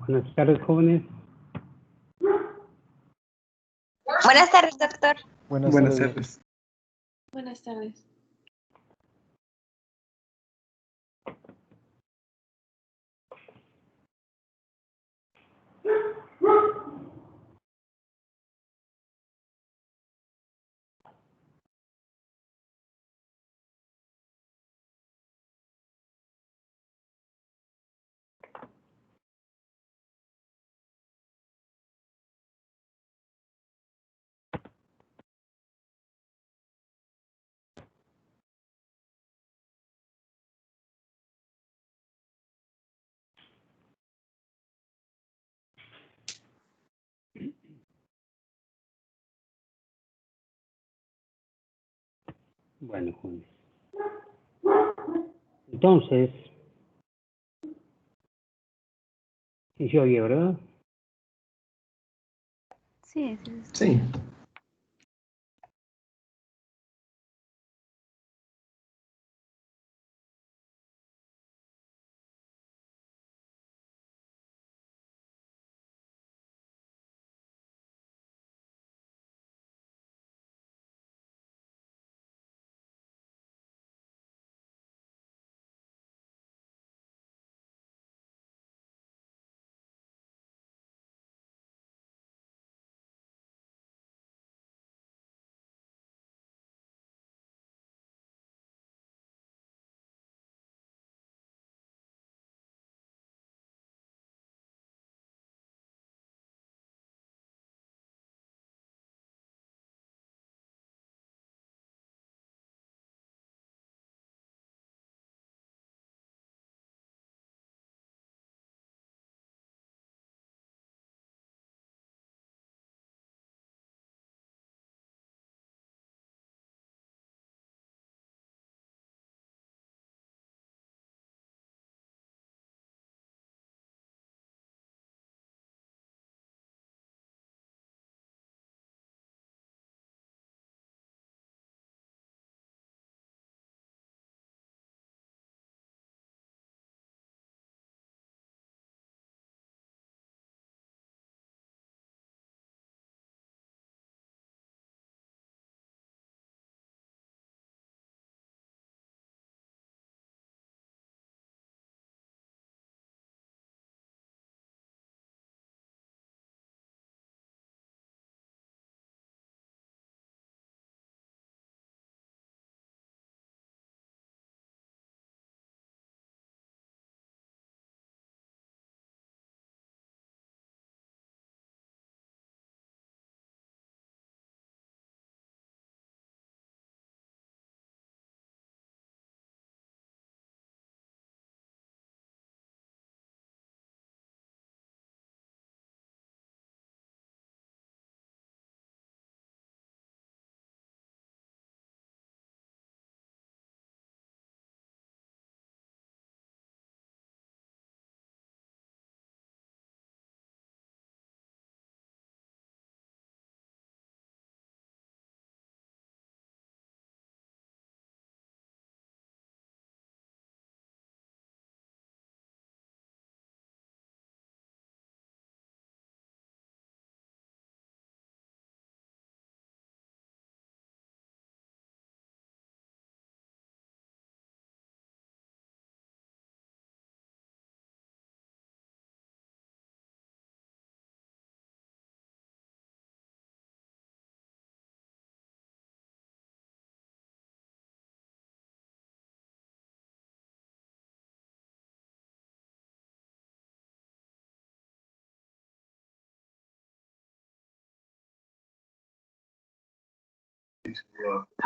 Buenas tardes, jóvenes. Buenas tardes, doctor. Buenas tardes. Buenas tardes. Bueno, jóvenes. Entonces, sí se oye, ¿verdad? Sí. Sí.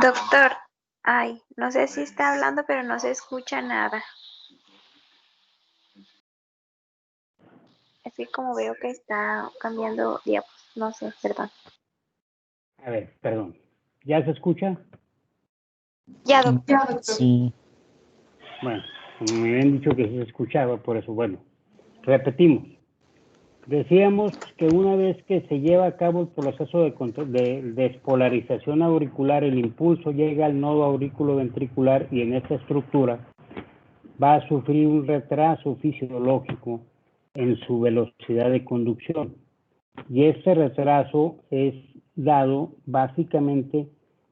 Doctor, ay, no sé si está hablando, pero no se escucha nada. Es que como veo que está cambiando diapos, no sé, perdón. A ver, perdón. ¿Ya se escucha? Ya, doctor. Sí. Bueno, como me habían dicho que sí se escuchaba, por eso, bueno, repetimos. Decíamos que una vez que se lleva a cabo el proceso de despolarización auricular, el impulso llega al nodo auriculoventricular y en esta estructura va a sufrir un retraso fisiológico en su velocidad de conducción. Y este retraso es dado básicamente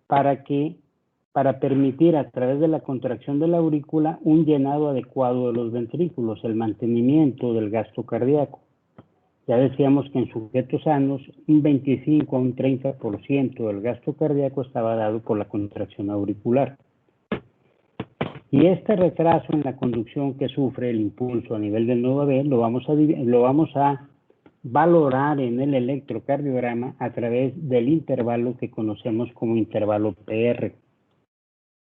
para permitir a través de la contracción de la aurícula un llenado adecuado de los ventrículos, el mantenimiento del gasto cardíaco. Ya decíamos que en sujetos sanos un 25 a un 30% del gasto cardíaco estaba dado por la contracción auricular. Y este retraso en la conducción que sufre el impulso a nivel del nodo B lo vamos a valorar en el electrocardiograma a través del intervalo que conocemos como intervalo PR.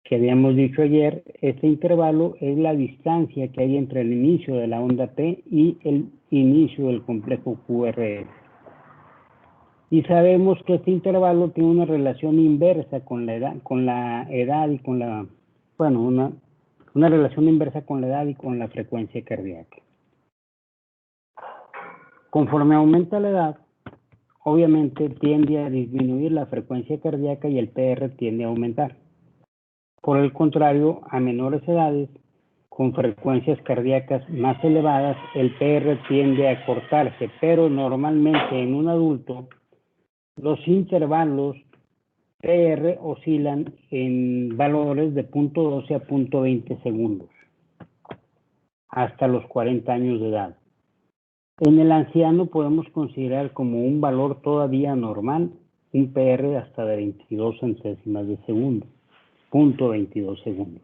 Que habíamos dicho ayer, este intervalo es la distancia que hay entre el inicio de la onda P y el inicio del complejo QRS. Y sabemos que este intervalo tiene una relación inversa con la edad y con la, bueno, una relación inversa con la edad y con la frecuencia cardíaca. Conforme aumenta la edad, obviamente tiende a disminuir la frecuencia cardíaca y el PR tiende a aumentar. Por el contrario, a menores edades, con frecuencias cardíacas más elevadas, el PR tiende a cortarse, pero normalmente en un adulto los intervalos PR oscilan en valores de 0.12 a 0.20 segundos hasta los 40 años de edad. En el anciano podemos considerar como un valor todavía normal un PR hasta de 22 centésimas de segundo, 0.22 segundos.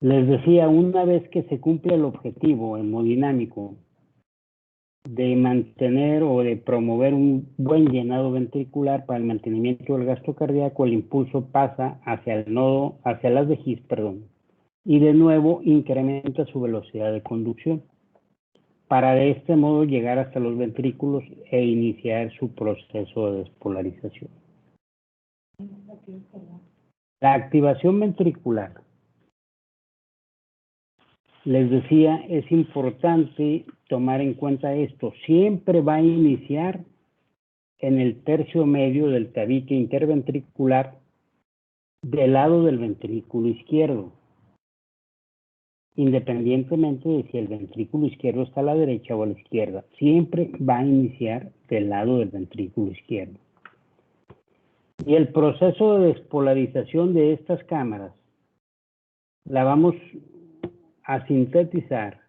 Les decía, una vez que se cumple el objetivo hemodinámico de mantener o de promover un buen llenado ventricular para el mantenimiento del gasto cardíaco, el impulso pasa hacia el nodo, hacia las de His, y de nuevo incrementa su velocidad de conducción, para de este modo llegar hasta los ventrículos e iniciar su proceso de despolarización. La activación ventricular, les decía, es importante tomar en cuenta esto. Siempre va a iniciar en el tercio medio del tabique interventricular del lado del ventrículo izquierdo, independientemente de si el ventrículo izquierdo está a la derecha o a la izquierda. Siempre va a iniciar del lado del ventrículo izquierdo. Y el proceso de despolarización de estas cámaras la vamos a sintetizar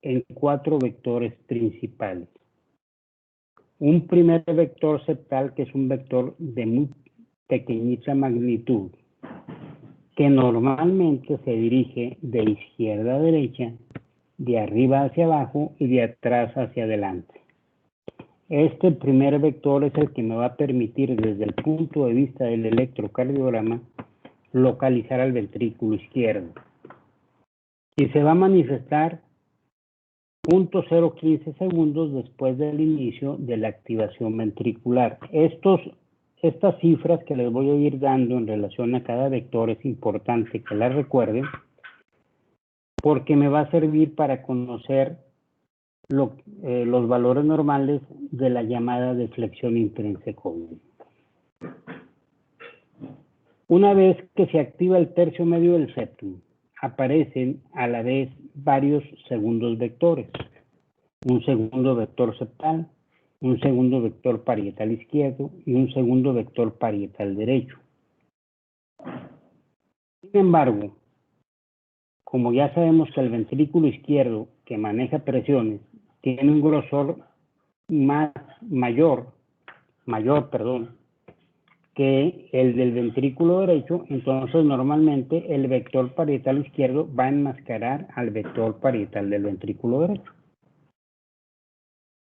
en 4 vectores principales. Un primer vector septal, que es un vector de muy pequeñita magnitud, que normalmente se dirige de izquierda a derecha, de arriba hacia abajo y de atrás hacia adelante. Este primer vector es el que me va a permitir, desde el punto de vista del electrocardiograma, localizar al ventrículo izquierdo. Y se va a manifestar 0.015 segundos después del inicio de la activación ventricular. Estas cifras que les voy a ir dando en relación a cada vector es importante que las recuerden, porque me va a servir para conocer los valores normales de la llamada deflexión intrínseca. Una vez que se activa el tercio medio del septum, aparecen a la vez varios segundos vectores. Un segundo vector septal, un segundo vector parietal izquierdo y un segundo vector parietal derecho. Sin embargo, como ya sabemos que el ventrículo izquierdo, que maneja presiones, tiene un grosor mayor que el del ventrículo derecho, entonces normalmente el vector parietal izquierdo va a enmascarar al vector parietal del ventrículo derecho.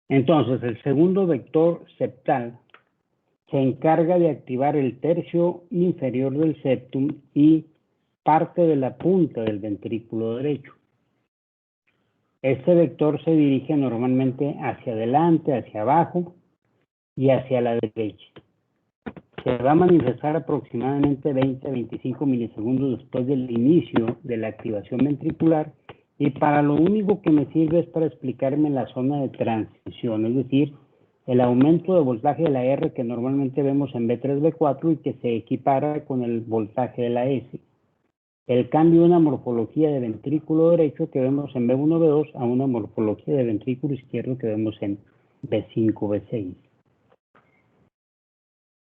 Entonces el segundo vector septal se encarga de activar el tercio inferior del septum y parte de la punta del ventrículo derecho. Este vector se dirige normalmente hacia adelante, hacia abajo y hacia la derecha. Se va a manifestar aproximadamente 20 a 25 milisegundos después del inicio de la activación ventricular, y para lo único que me sirve es para explicarme la zona de transición, es decir, el aumento de voltaje de la R que normalmente vemos en B3, B4 y que se equipara con el voltaje de la S. el cambio de una morfología de ventrículo derecho que vemos en B1, B2 a una morfología de ventrículo izquierdo que vemos en B5, B6.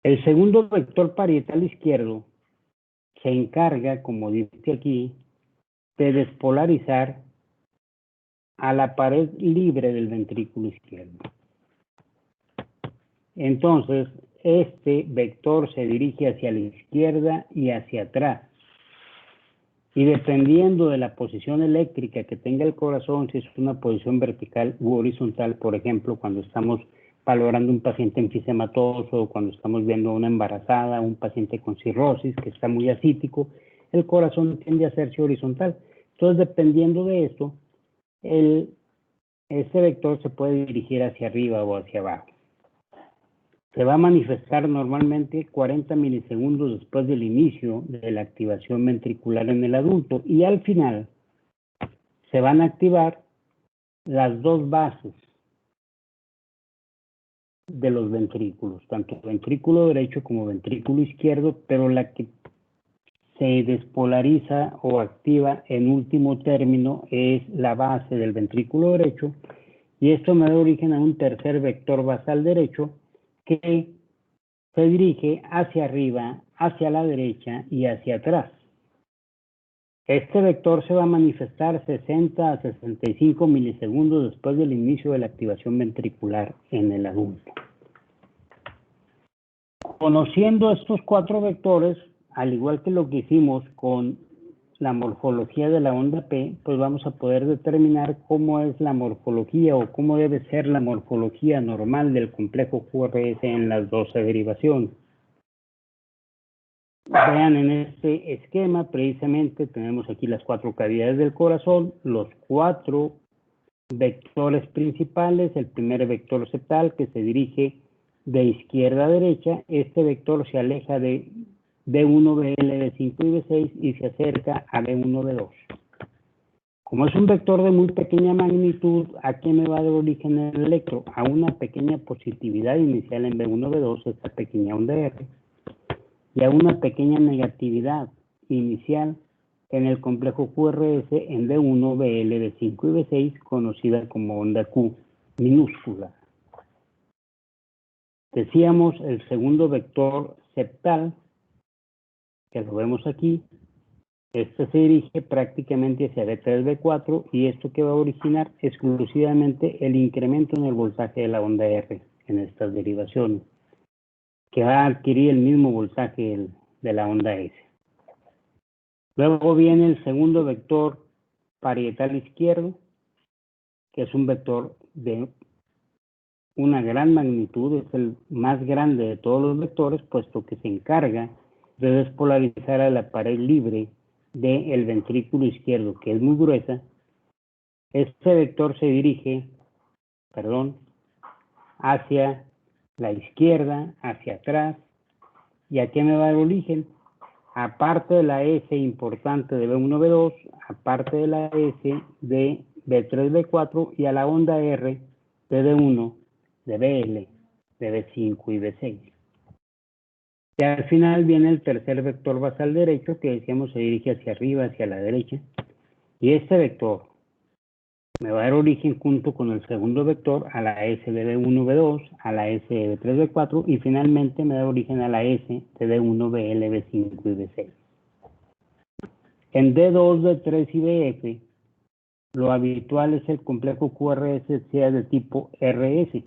El segundo vector parietal izquierdo se encarga, como dice aquí, de despolarizar a la pared libre del ventrículo izquierdo. Entonces, este vector se dirige hacia la izquierda y hacia atrás. Y dependiendo de la posición eléctrica que tenga el corazón, si es una posición vertical u horizontal, por ejemplo, cuando estamos valorando un paciente enfisematoso, o cuando estamos viendo a una embarazada, un paciente con cirrosis que está muy ascítico, el corazón tiende a hacerse horizontal. Entonces, dependiendo de esto, este vector se puede dirigir hacia arriba o hacia abajo. Se va a manifestar normalmente 40 milisegundos después del inicio de la activación ventricular en el adulto y al final se van a activar las dos bases de los ventrículos, tanto ventrículo derecho como ventrículo izquierdo, pero la que se despolariza o activa en último término es la base del ventrículo derecho y esto me da origen a un tercer vector basal derecho que se dirige hacia arriba, hacia la derecha y hacia atrás. Este vector se va a manifestar 60 a 65 milisegundos después del inicio de la activación ventricular en el adulto. Conociendo estos cuatro vectores, al igual que lo que hicimos con la morfología de la onda P, pues vamos a poder determinar cómo es la morfología o cómo debe ser la morfología normal del complejo QRS en las 12 derivaciones. Vean en este esquema, precisamente tenemos aquí las cuatro cavidades del corazón, los cuatro vectores principales, el primer vector septal que se dirige de izquierda a derecha, este vector se aleja de B1, BL, B5 y B6 y se acerca a B1, B2. Como es un vector de muy pequeña magnitud, ¿a qué me va a dar origen el electro? A una pequeña positividad inicial en B1, B2, esta pequeña onda R, y a una pequeña negatividad inicial en el complejo QRS en B1, BL, B5 y B6, conocida como onda Q minúscula. Decíamos el segundo vector septal, que lo vemos aquí, este se dirige prácticamente hacia B3, B4 y esto que va a originar exclusivamente el incremento en el voltaje de la onda R en estas derivaciones, que va a adquirir el mismo voltaje de la onda S. Luego viene el segundo vector parietal izquierdo, que es un vector de una gran magnitud, es el más grande de todos los vectores, puesto que se encarga de despolarizar a la pared libre del ventrículo izquierdo, que es muy gruesa. Este vector se dirige, hacia la izquierda, hacia atrás. ¿Y a qué me va a dar origen? Aparte de la S importante de B1, B2, aparte de la S de B3, B4 y a la onda R de B1, de BL, de B5 y B6. Y al final viene el tercer vector basal derecho que decíamos se dirige hacia arriba, hacia la derecha. Y este vector me va a dar origen junto con el segundo vector a la S de B1, B2, a la S de B3, B4 y finalmente me da origen a la S de B1, BL, B5 y B6. En D2, D3 y BF, lo habitual es el complejo QRS sea de tipo RS.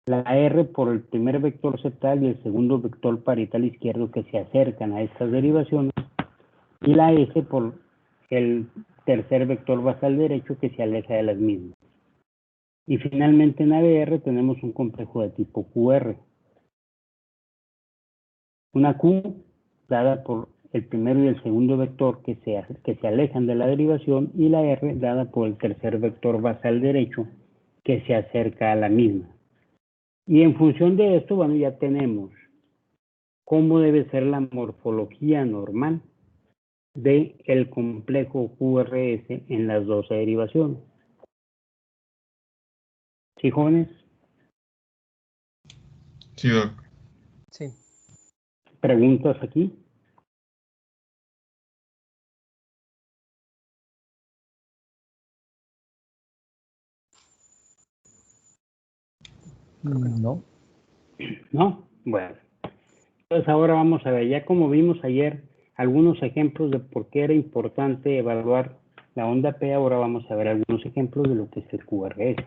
La R por el primer vector septal y el segundo vector parietal izquierdo que se acercan a estas derivaciones, y la S por el tercer vector basal derecho que se aleja de las mismas. Y finalmente en ABR tenemos un complejo de tipo QR. Una Q dada por el primero y el segundo vector que se alejan de la derivación y la R dada por el tercer vector basal derecho que se acerca a la misma. Y en función de esto, bueno, ya tenemos cómo debe ser la morfología normal del complejo QRS en las 12 derivaciones. ¿Sí, jóvenes? Sí, doc. Sí. ¿Preguntas aquí? No. ¿No? Bueno. Entonces ahora vamos a ver, ya como vimos ayer, algunos ejemplos de por qué era importante evaluar la onda P, ahora vamos a ver algunos ejemplos de lo que es el QRS.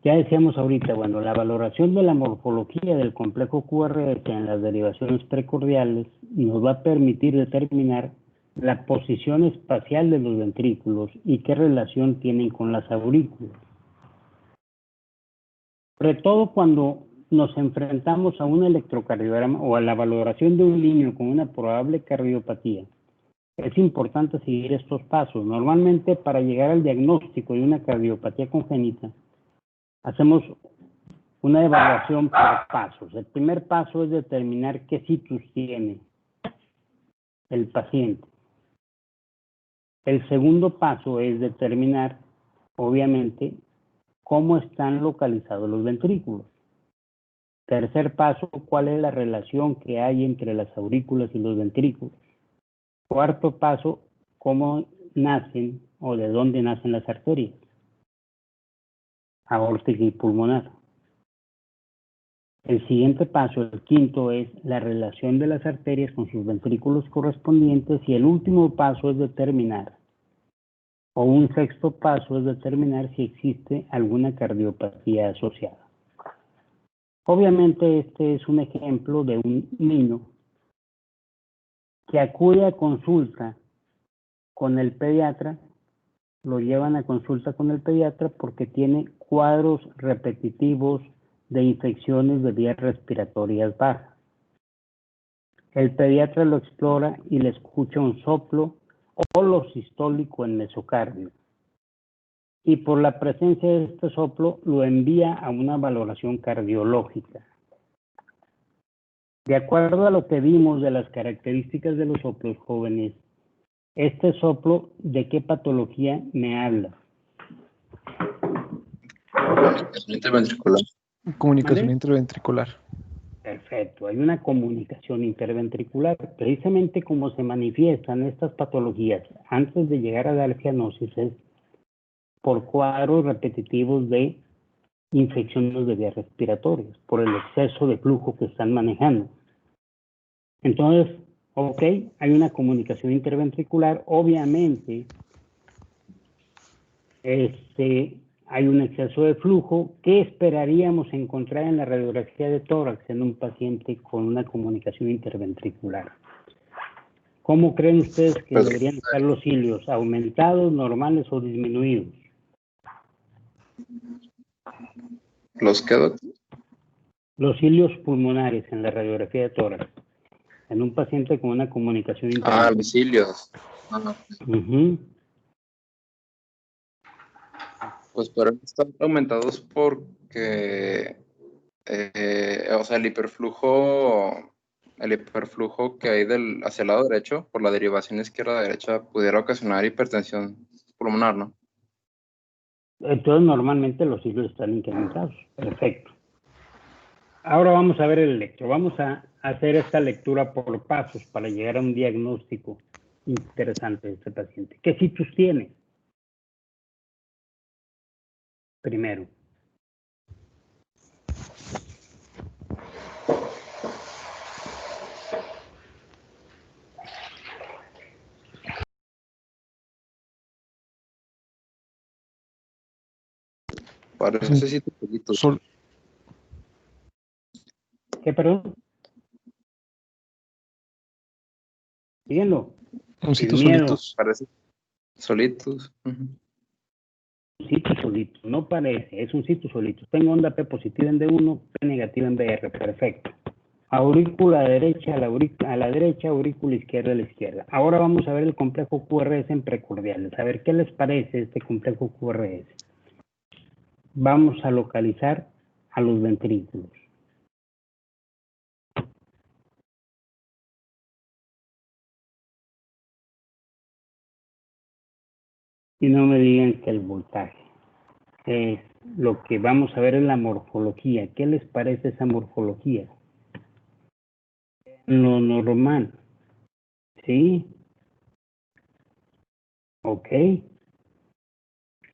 Ya decíamos ahorita, bueno, la valoración de la morfología del complejo QRS en las derivaciones precordiales nos va a permitir determinar la posición espacial de los ventrículos y qué relación tienen con las aurículas. Sobre todo cuando nos enfrentamos a un electrocardiograma o a la valoración de un niño con una probable cardiopatía, es importante seguir estos pasos. Normalmente, para llegar al diagnóstico de una cardiopatía congénita, hacemos una evaluación por pasos. El primer paso es determinar qué situs tiene el paciente. El segundo paso es determinar, obviamente, cómo están localizados los ventrículos. Tercer paso, cuál es la relación que hay entre las aurículas y los ventrículos. Cuarto paso, cómo nacen o de dónde nacen las arterias aórtica y pulmonar. El siguiente paso, el quinto, es la relación de las arterias con sus ventrículos correspondientes, y el último paso es determinar, o un sexto paso es determinar si existe alguna cardiopatía asociada. Obviamente este es un ejemplo de un niño que acude a consulta con el pediatra, lo llevan a consulta con el pediatra porque tiene cuadros repetitivos de infecciones de vías respiratorias bajas. El pediatra lo explora y le escucha un soplo holosistólico en mesocardio. Y por la presencia de este soplo lo envía a una valoración cardiológica. De acuerdo a lo que vimos de las características de los soplos jóvenes, este soplo, ¿de qué patología me habla? Comunicación interventricular. Comunicación ¿Vale? interventricular. Perfecto, hay una comunicación interventricular. Precisamente como se manifiestan estas patologías antes de llegar a dar cianosis es por cuadros repetitivos de infecciones de vías respiratorias, por el exceso de flujo que están manejando. Entonces, ok, hay una comunicación interventricular, obviamente hay un exceso de flujo. ¿Qué esperaríamos encontrar en la radiografía de tórax en un paciente con una comunicación interventricular? ¿Cómo creen ustedes que deberían estar los cilios? ¿Aumentados, normales o disminuidos? ¿Los qué, doctor? Los cilios pulmonares en la radiografía de tórax en un paciente con una comunicación interventricular. Los cilios. Pues para están aumentados porque, o sea, el hiperflujo que hay hacia el lado derecho, por la derivación izquierda-derecha, pudiera ocasionar hipertensión pulmonar, ¿no? Entonces, normalmente los cilios están incrementados. Perfecto. Ahora vamos a ver el electro. Vamos a hacer esta lectura por pasos para llegar a un diagnóstico interesante de este paciente. ¿Qué situs tiene? Primero. Parece sitio solito. ¿Qué, perdón? Síguenlo. Un sitio Sin miedo. solitos. Parece solitos. Un sitio solito, no parece, es un sitio solito. Tengo onda P positiva en D1, P negativa en BR, perfecto. Aurícula derecha a la derecha, aurícula izquierda a la izquierda. Ahora vamos a ver el complejo QRS en precordiales. A ver qué les parece este complejo QRS. Vamos a localizar a los ventrículos. Y no me digan que el voltaje. Lo que vamos a ver es la morfología. ¿Qué les parece esa morfología? Lo normal. ¿Sí? Ok.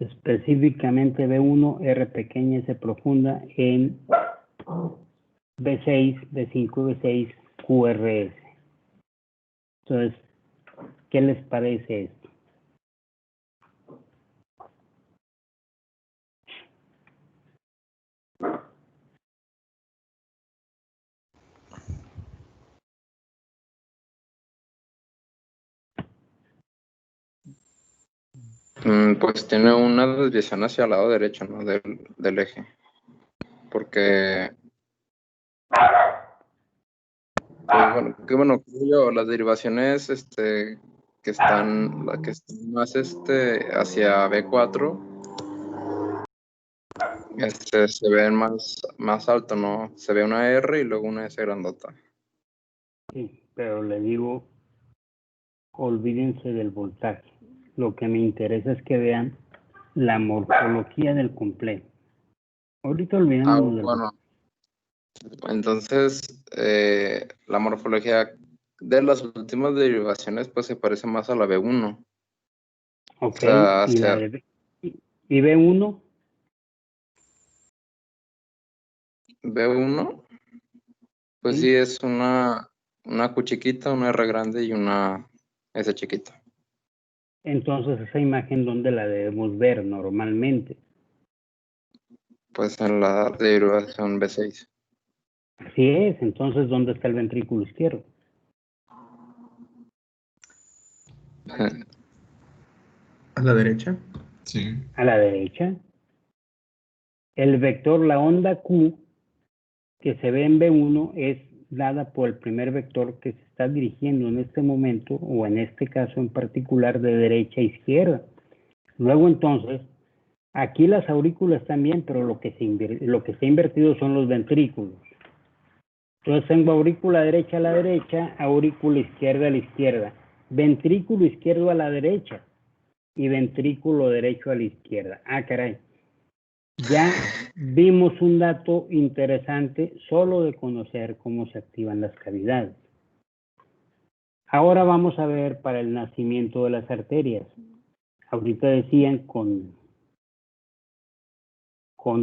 específicamente B1, R pequeña, S profunda en B6, B5, B6, QRS. Entonces, ¿qué les parece esto? Pues tiene una desviación hacia el lado derecho, ¿no? Del eje. Porque, pues, bueno, creo yo, las derivaciones que están más hacia B4, se ven más alto, ¿no? Se ve una R y luego una S grandota. Sí, pero le digo, olvídense del voltaje. Lo que me interesa es que vean la morfología del complejo. Ahorita olvidémonos del Bueno, entonces la morfología de las últimas derivaciones pues se parece más a la B1. ok, O sea, y la de y B1, B1, pues ¿sí? sí es una Q chiquita, una R grande y una S chiquita. Entonces esa imagen, ¿dónde la debemos ver normalmente? Pues en la derivación B6. Así es, entonces ¿dónde está el ventrículo izquierdo? ¿A la derecha? Sí. A la derecha. El vector, la onda Q, que se ve en B1, es dada por el primer vector que se está dirigiendo en este momento, o en este caso en particular, de derecha a izquierda. Luego entonces, aquí las aurículas también, pero lo que está invertido son los ventrículos. Entonces tengo aurícula derecha a la derecha, aurícula izquierda a la izquierda, ventrículo izquierdo a la derecha y ventrículo derecho a la izquierda. Ah, caray. Ya vimos un dato interesante solo de conocer cómo se activan las cavidades. Ahora vamos a ver para el nacimiento de las arterias. Ahorita decían con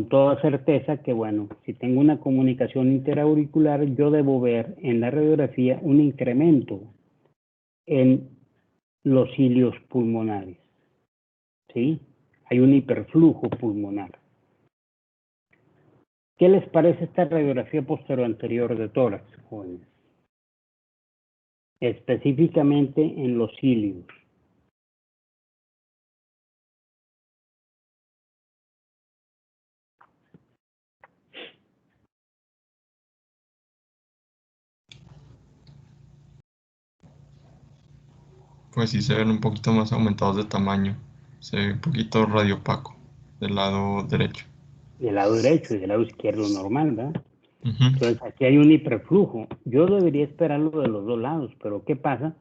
toda certeza que, bueno, si tengo una comunicación interauricular, yo debo ver en la radiografía un incremento en los cilios pulmonares. ¿Sí? Hay un hiperflujo pulmonar. ¿Qué les parece esta radiografía posterior-anterior de tórax, jóvenes? Específicamente en los cilios. Pues sí se ven un poquito más aumentados de tamaño. Se ve un poquito radiopaco del lado derecho. Del lado derecho y del lado izquierdo normal, ¿verdad? Ujú. Entonces aquí hay un hiperflujo. Yo debería esperarlo de los dos lados, pero ¿qué pasa?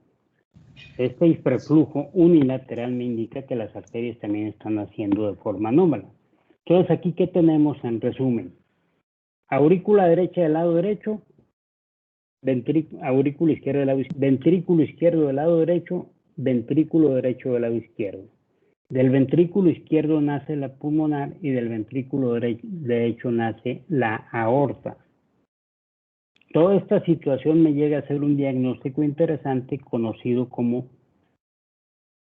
Este hiperflujo unilateral me indica que las arterias también están haciendo de forma anómala. Entonces aquí, ¿qué tenemos en resumen? Aurícula derecha del lado derecho, aurícula izquierda del lado izquierdo, ventrículo izquierdo del lado derecho, ventrículo derecho del lado izquierdo. Del ventrículo izquierdo nace la pulmonar y del ventrículo derecho nace la aorta. Toda esta situación me llega a ser un diagnóstico interesante conocido como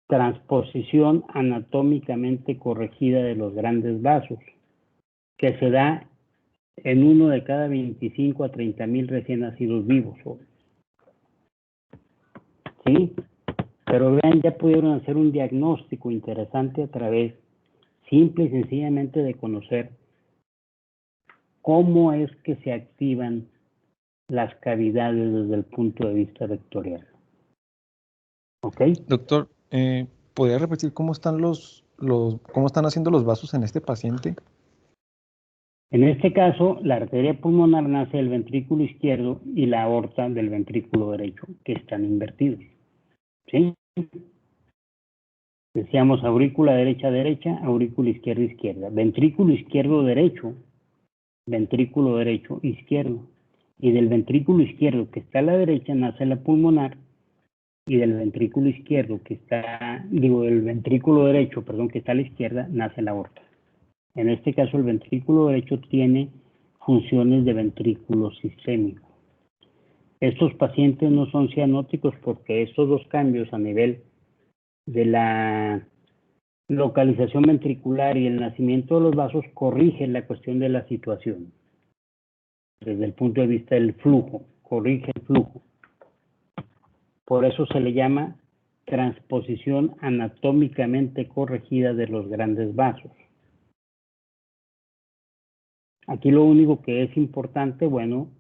transposición anatómicamente corregida de los grandes vasos, que se da en uno de cada 25 a 30,000 recién nacidos vivos. ¿Sí? Pero vean, ya pudieron hacer un diagnóstico interesante a través, simple y sencillamente, de conocer cómo es que se activan las cavidades desde el punto de vista vectorial. ¿Ok? Doctor, ¿podría repetir cómo están cómo están haciendo los vasos en este paciente? En este caso, la arteria pulmonar nace del ventrículo izquierdo y la aorta del ventrículo derecho, que están invertidos. ¿Sí? Decíamos aurícula derecha, aurícula izquierda. Ventrículo izquierdo, ventrículo derecho, izquierdo. Y del ventrículo izquierdo que está a la derecha nace la pulmonar y del ventrículo izquierdo que está, del ventrículo derecho, perdón, que está a la izquierda, nace la aorta. En este caso, el ventrículo derecho tiene funciones de ventrículo sistémico. Estos pacientes no son cianóticos porque estos dos cambios a nivel de la localización ventricular y el nacimiento de los vasos corrigen la cuestión de la situación. Desde el punto de vista del flujo, corrige el flujo. Por eso se le llama transposición anatómicamente corregida de los grandes vasos. Aquí lo único que es importante, bueno,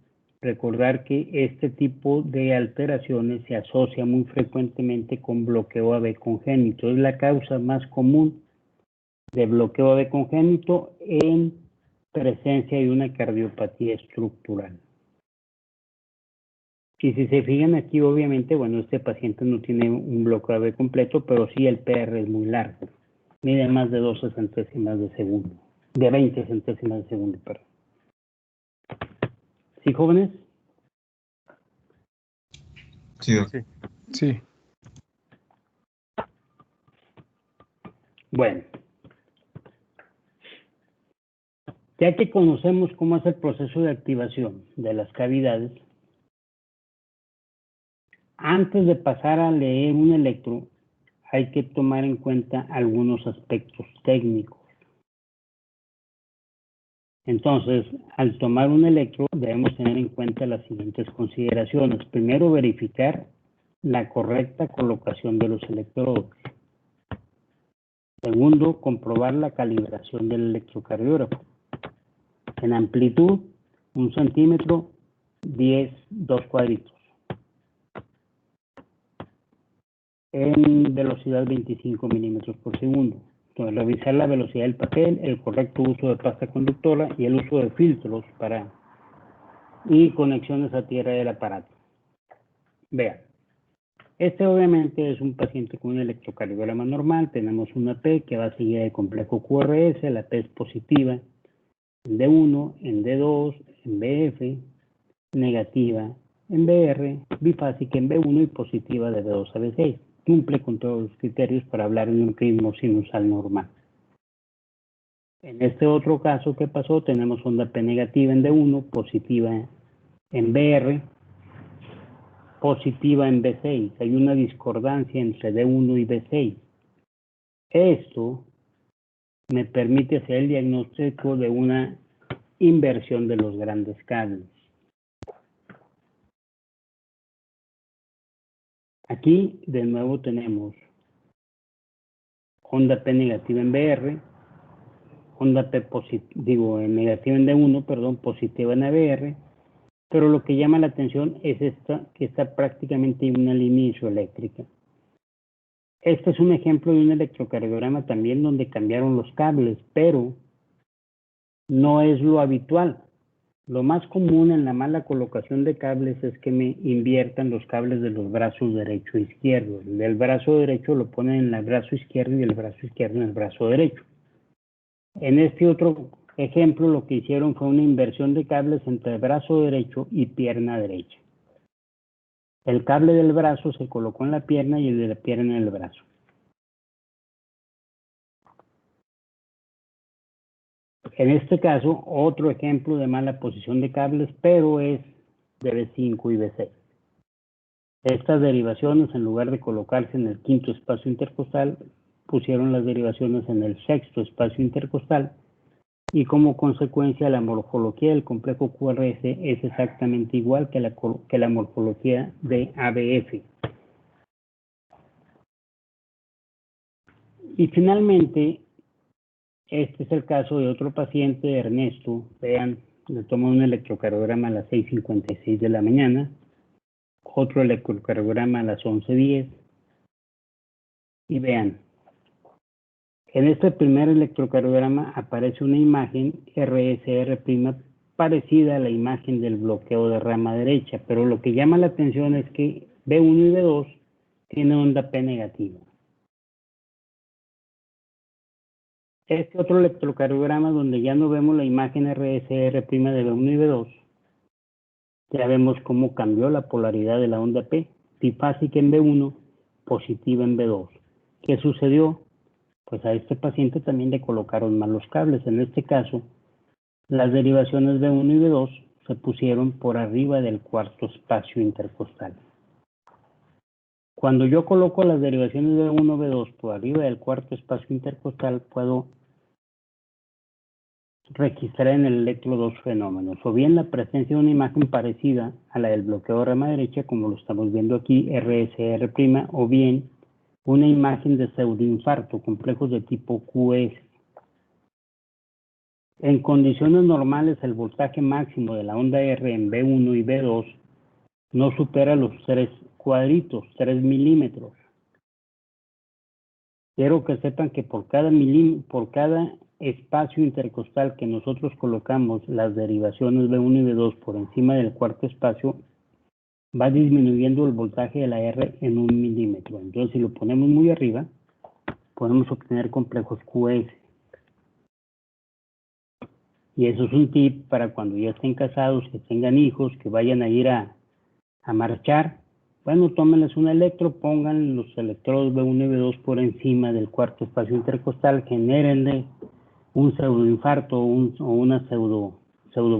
recordar que este tipo de alteraciones se asocia muy frecuentemente con bloqueo AB congénito. Es la causa más común de bloqueo AB congénito en presencia de una cardiopatía estructural. Y si se fijan aquí, obviamente, bueno, este paciente no tiene un bloqueo AB completo, pero sí el PR es muy largo. Mide más de 12 centésimas de segundo. De 20 centésimas de segundo, perdón. ¿Sí, jóvenes? Sí, doc. Sí. Bueno. Ya que conocemos cómo es el proceso de activación de las cavidades, antes de pasar a leer un electro, hay que tomar en cuenta algunos aspectos técnicos. Entonces, al tomar un electro, debemos tener en cuenta las siguientes consideraciones. Primero, verificar la correcta colocación de los electrodos. Segundo, comprobar la calibración del electrocardiógrafo. En amplitud, 1 centímetro, 10, 2 cuadritos. En velocidad 25 milímetros por segundo. Entonces, revisar la velocidad del papel, el correcto uso de pasta conductora y el uso de filtros y conexiones a tierra del aparato. Vean, este obviamente es un paciente con un electrocardiograma normal. Tenemos una P que va seguida de complejo QRS, la P es positiva en D1, en D2, en BF, negativa en BR, bifásica en B1 y positiva de B2 a B6. Cumple con todos los criterios para hablar de un ritmo sinusal normal. En este otro caso que pasó, tenemos onda P negativa en D1, positiva en BR, positiva en B6. Hay una discordancia entre D1 y B6. Esto me permite hacer el diagnóstico de una inversión de los grandes cables. Aquí de nuevo tenemos onda P negativa en BR, onda P negativa en D1, perdón, positiva en ABR, pero lo que llama la atención es esta, que está prácticamente en una línea isoeléctrica. Este es un ejemplo de un electrocardiograma también donde cambiaron los cables, pero no es lo habitual. Lo más común en la mala colocación de cables es que me inviertan los cables de los brazos derecho e izquierdo. El del brazo derecho lo ponen en el brazo izquierdo y el brazo izquierdo en el brazo derecho. En este otro ejemplo lo que hicieron fue una inversión de cables entre el brazo derecho y pierna derecha. El cable del brazo se colocó en la pierna y el de la pierna en el brazo. En este caso, otro ejemplo de mala posición de cables, pero es de B5 y B6. Estas derivaciones, en lugar de colocarse en el quinto espacio intercostal, pusieron las derivaciones en el sexto espacio intercostal y como consecuencia la morfología del complejo QRS es exactamente igual que la morfología de ABF. Y finalmente, este es el caso de otro paciente, Ernesto. Vean, le toman un electrocardiograma a las 6:56 de la mañana, otro electrocardiograma a las 11:10. Y vean, en este primer electrocardiograma aparece una imagen RSR' parecida a la imagen del bloqueo de rama derecha, pero lo que llama la atención es que B1 y B2 tienen onda P negativa. Este otro electrocardiograma donde ya no vemos la imagen RSR' de B1 y B2, ya vemos cómo cambió la polaridad de la onda P. trifásica en B1, positiva en B2. ¿Qué sucedió? Pues a este paciente también le colocaron mal los cables. En este caso, las derivaciones B1 y B2 se pusieron por arriba del cuarto espacio intercostal. Cuando yo coloco las derivaciones B1, B2 por arriba del cuarto espacio intercostal, puedo registrar en el electro dos fenómenos, o bien la presencia de una imagen parecida a la del bloqueo de rama derecha, como lo estamos viendo aquí, RSR', o bien una imagen de pseudoinfarto, complejos de tipo QS. En condiciones normales, el voltaje máximo de la onda R en B1 y B2 no supera los 3 cuadritos, 3 milímetros. Quiero que sepan que por cada espacio intercostal que nosotros colocamos las derivaciones B1 y B2 por encima del cuarto espacio, va disminuyendo el voltaje de la R en 1 milímetro. Entonces, si lo ponemos muy arriba, podemos obtener complejos QS. Y eso es un tip para cuando ya estén casados, que tengan hijos, que vayan a ir a marchar. Bueno, tómenles un electro, pongan los electrodos B1 y B2 por encima del cuarto espacio intercostal, genérenle un pseudoinfarto o una pseudo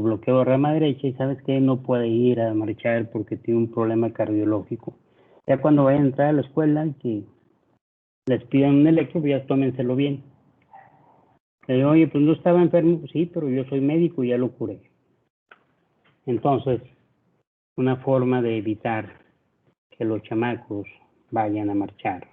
bloqueo de rama derecha, y sabes que no puede ir a marchar porque tiene un problema cardiológico. Ya cuando vayan a entrar a la escuela y que les pidan un electro, ya tómenselo bien. Oye, pues no estaba enfermo, sí, pero yo soy médico y ya lo curé. Entonces, una forma de evitar que los chamacos vayan a marchar.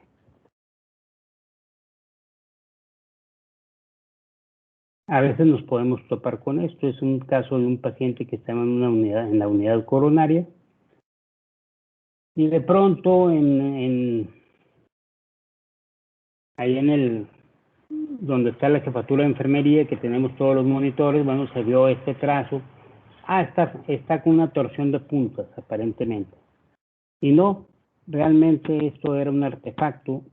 A veces nos podemos topar con esto. Es un caso de un paciente que estaba en la unidad coronaria, y de pronto ahí donde está la jefatura de enfermería, que tenemos todos los monitores, bueno, se vio este trazo. Está con una torsión de puntas, aparentemente. Y no, realmente esto era un artefacto.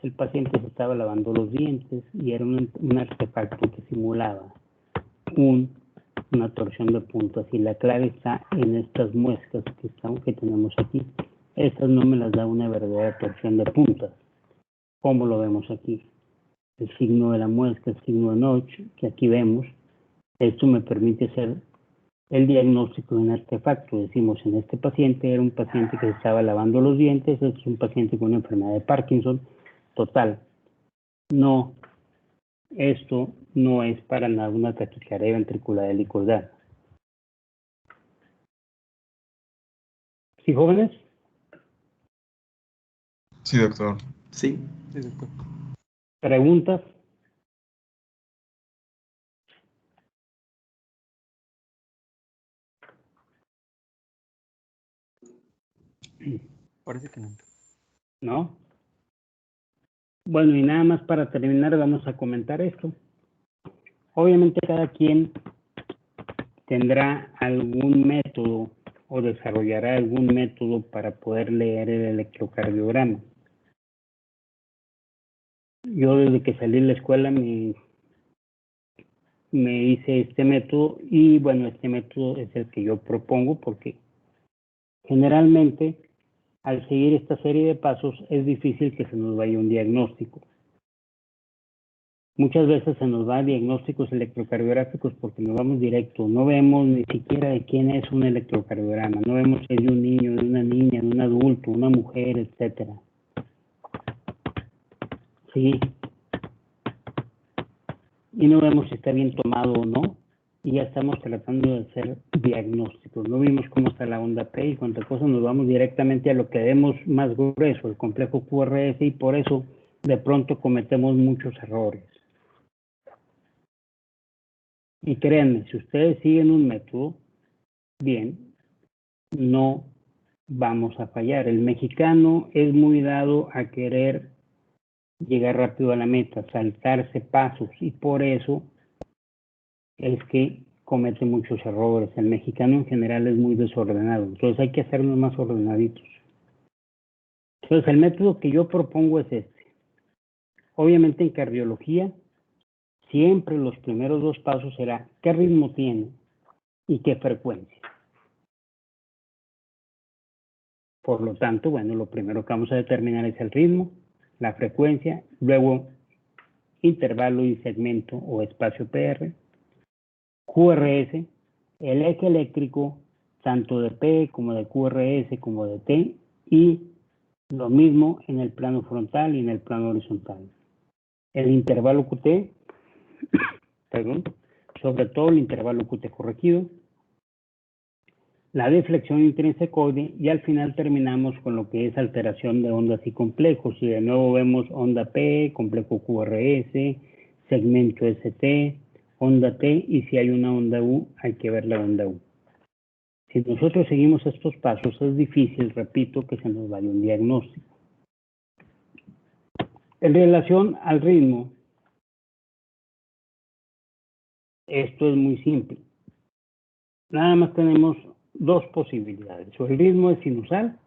El paciente se estaba lavando los dientes y era un artefacto que simulaba una torsión de puntas, y la clave está en estas muescas que tenemos aquí. Estas no me las da una verdadera torsión de puntas, como lo vemos aquí. El signo de la muesca, el signo de Notch, que aquí vemos, esto me permite hacer el diagnóstico de un artefacto. Decimos, en este paciente era un paciente que se estaba lavando los dientes, es un paciente con una enfermedad de Parkinson. Total, no, esto no es para nada una taquicardia ventricular helicoidal. ¿Sí, jóvenes? Sí, doctor. Sí. Sí, doctor. ¿Preguntas? Parece que no. ¿No? Bueno, y nada más para terminar, vamos a comentar esto. Obviamente cada quien tendrá algún método o desarrollará algún método para poder leer el electrocardiograma. Yo desde que salí de la escuela me hice este método, y bueno, este método es el que yo propongo porque generalmente al seguir esta serie de pasos es difícil que se nos vaya un diagnóstico. Muchas veces se nos va diagnósticos electrocardiográficos porque nos vamos directo, no vemos ni siquiera de quién es un electrocardiograma, no vemos si es de un niño, de una niña, de un adulto, una mujer, etcétera. Sí. Y no vemos si está bien tomado o no, y ya estamos tratando de hacer diagnósticos. No vimos cómo está la onda P y cuántas cosas, nos vamos directamente a lo que vemos más grueso, el complejo QRS, y por eso de pronto cometemos muchos errores. Y créanme, si ustedes siguen un método bien, no vamos a fallar. El mexicano es muy dado a querer llegar rápido a la meta, saltarse pasos, y por eso es que comete muchos errores. El mexicano en general es muy desordenado, entonces hay que hacernos más ordenaditos. Entonces el método que yo propongo es este. Obviamente en cardiología, siempre los primeros 2 pasos será qué ritmo tiene y qué frecuencia. Por lo tanto, bueno, lo primero que vamos a determinar es el ritmo, la frecuencia, luego intervalo y segmento o espacio PR, QRS, el eje eléctrico, tanto de P como de QRS como de T, y lo mismo en el plano frontal y en el plano horizontal. El intervalo QT, perdón, sobre todo el intervalo QT corregido, la deflexión intrínsecoide, y al final terminamos con lo que es alteración de ondas y complejos. Y de nuevo vemos onda P, complejo QRS, segmento ST, onda T, y si hay una onda U, hay que ver la onda U. Si nosotros seguimos estos pasos, es difícil, repito, que se nos vaya un diagnóstico. En relación al ritmo, esto es muy simple. Nada más tenemos dos posibilidades: o el ritmo es sinusal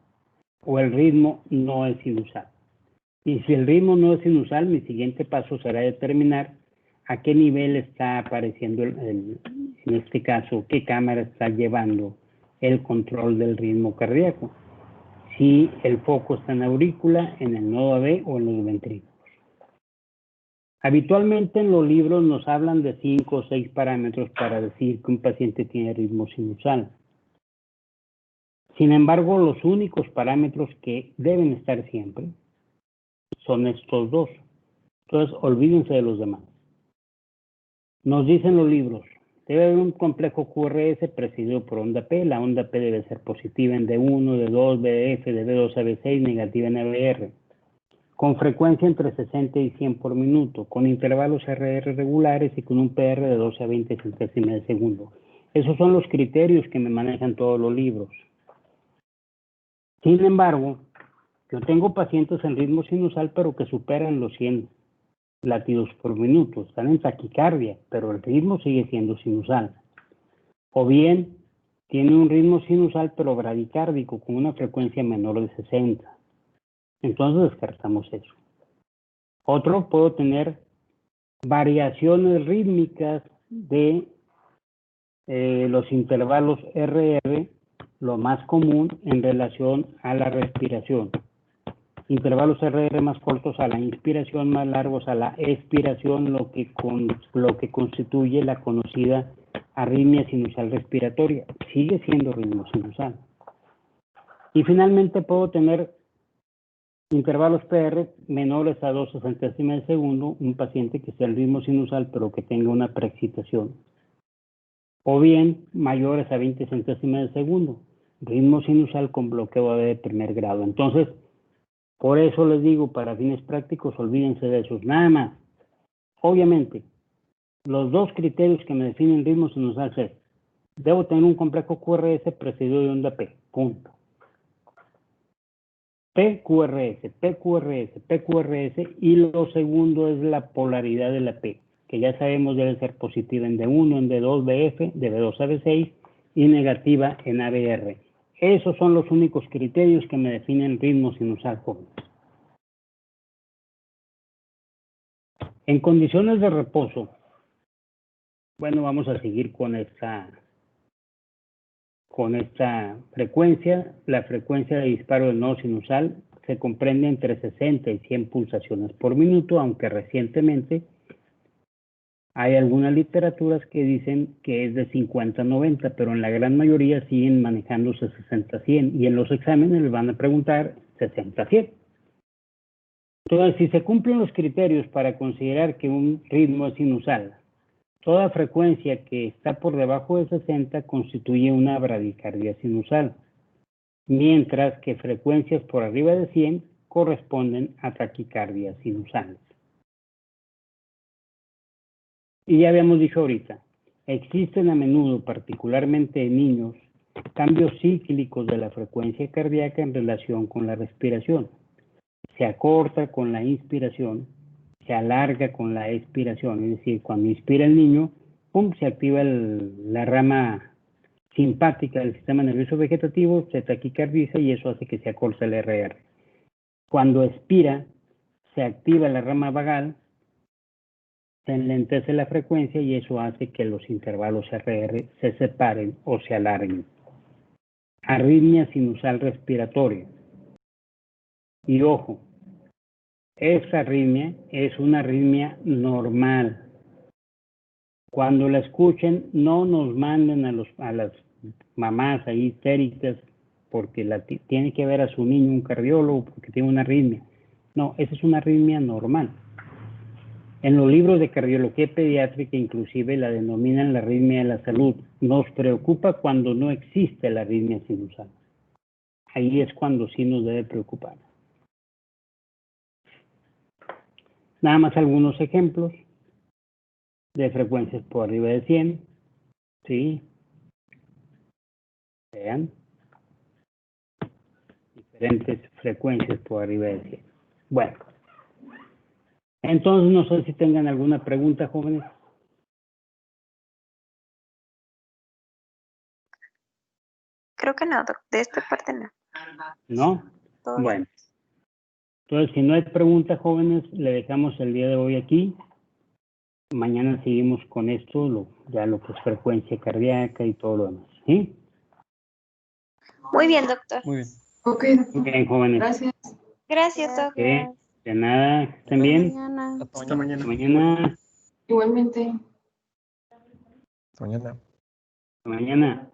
o el ritmo no es sinusal. Y si el ritmo no es sinusal, mi siguiente paso será determinar a qué nivel está apareciendo, en este caso, qué cámara está llevando el control del ritmo cardíaco. Si el foco está en la aurícula, en el nodo AB o en los ventrículos. Habitualmente en los libros nos hablan de 5 o 6 parámetros para decir que un paciente tiene ritmo sinusal. Sin embargo, los únicos parámetros que deben estar siempre son estos dos. Entonces, olvídense de los demás. Nos dicen los libros, debe haber un complejo QRS presidido por onda P. La onda P debe ser positiva en D1, D2, BF, de B2 a B6, negativa en ABR. Con frecuencia entre 60 y 100 por minuto, con intervalos RR regulares y con un PR de 12 a 20 centésimas de segundo. Esos son los criterios que me manejan todos los libros. Sin embargo, yo tengo pacientes en ritmo sinusal, pero que superan los 100 latidos por minuto. Están en taquicardia, pero el ritmo sigue siendo sinusal. O bien, tiene un ritmo sinusal, pero bradicárdico, con una frecuencia menor de 60. Entonces descartamos eso. Otro, puedo tener variaciones rítmicas de los intervalos RR, lo más común en relación a la respiración. Intervalos RR más cortos a la inspiración, más largos a la expiración, lo que constituye la conocida arritmia sinusal respiratoria. Sigue siendo ritmo sinusal. Y finalmente puedo tener intervalos PR menores a 12 centésimas de segundo, un paciente que esté en ritmo sinusal pero que tenga una preexcitación. O bien mayores a 20 centésimas de segundo, ritmo sinusal con bloqueo de primer grado. Entonces, por eso les digo, para fines prácticos, olvídense de esos, nada más. Obviamente, los dos criterios que me definen ritmo sinusal es: debo tener un complejo QRS precedido de onda P, punto. PQRS, PQRS, PQRS, y lo segundo es la polaridad de la P, que ya sabemos debe ser positiva en D1, en D2, BF, de B2 a B6 y negativa en ABR. Esos son los únicos criterios que me definen ritmo sinusal joven. En condiciones de reposo, bueno, vamos a seguir con esta frecuencia. La frecuencia de disparo del nodo sinusal se comprende entre 60 y 100 pulsaciones por minuto, aunque recientemente hay algunas literaturas que dicen que es de 50 a 90, pero en la gran mayoría siguen manejándose 60 a 100, y en los exámenes les van a preguntar 60 a 100. Entonces, si se cumplen los criterios para considerar que un ritmo es sinusal, toda frecuencia que está por debajo de 60 constituye una bradicardia sinusal, mientras que frecuencias por arriba de 100 corresponden a taquicardias sinusales. Y ya habíamos dicho ahorita, existen a menudo, particularmente en niños, cambios cíclicos de la frecuencia cardíaca en relación con la respiración. Se acorta con la inspiración, se alarga con la expiración, es decir, cuando inspira el niño, ¡pum!, se activa la rama simpática del sistema nervioso vegetativo, se taquicardiza y eso hace que se acorte el RR. Cuando expira, se activa la rama vagal, se enlentece la frecuencia y eso hace que los intervalos RR se separen o se alarguen. arritmia sinusal respiratoria. Y ojo, esa arritmia es una arritmia normal. Cuando la escuchen, no nos manden a las mamás ahí histéricas porque tiene que ver a su niño un cardiólogo porque tiene una arritmia. No, esa es una arritmia normal. En los libros de cardiología pediátrica inclusive la denominan la arritmia de la salud. Nos preocupa cuando no existe la arritmia sinusal. Ahí es cuando sí nos debe preocupar. Nada más algunos ejemplos de frecuencias por arriba de 100. ¿Sí? Vean. Diferentes frecuencias por arriba de 100. Bueno. Entonces, no sé si tengan alguna pregunta, jóvenes. Creo que no, de esta parte no. ¿No? Todo bien. Bueno. Entonces, si no hay preguntas, jóvenes, le dejamos el día de hoy aquí. Mañana seguimos con esto, ya lo que es frecuencia cardíaca y todo lo demás. ¿Sí? Muy bien, doctor. Muy bien. Ok, Muy bien, jóvenes. gracias. Gracias, doctor. De nada, que estén bien. Mañana. Hasta mañana. Hasta mañana. Igualmente. Hasta mañana. Hasta mañana.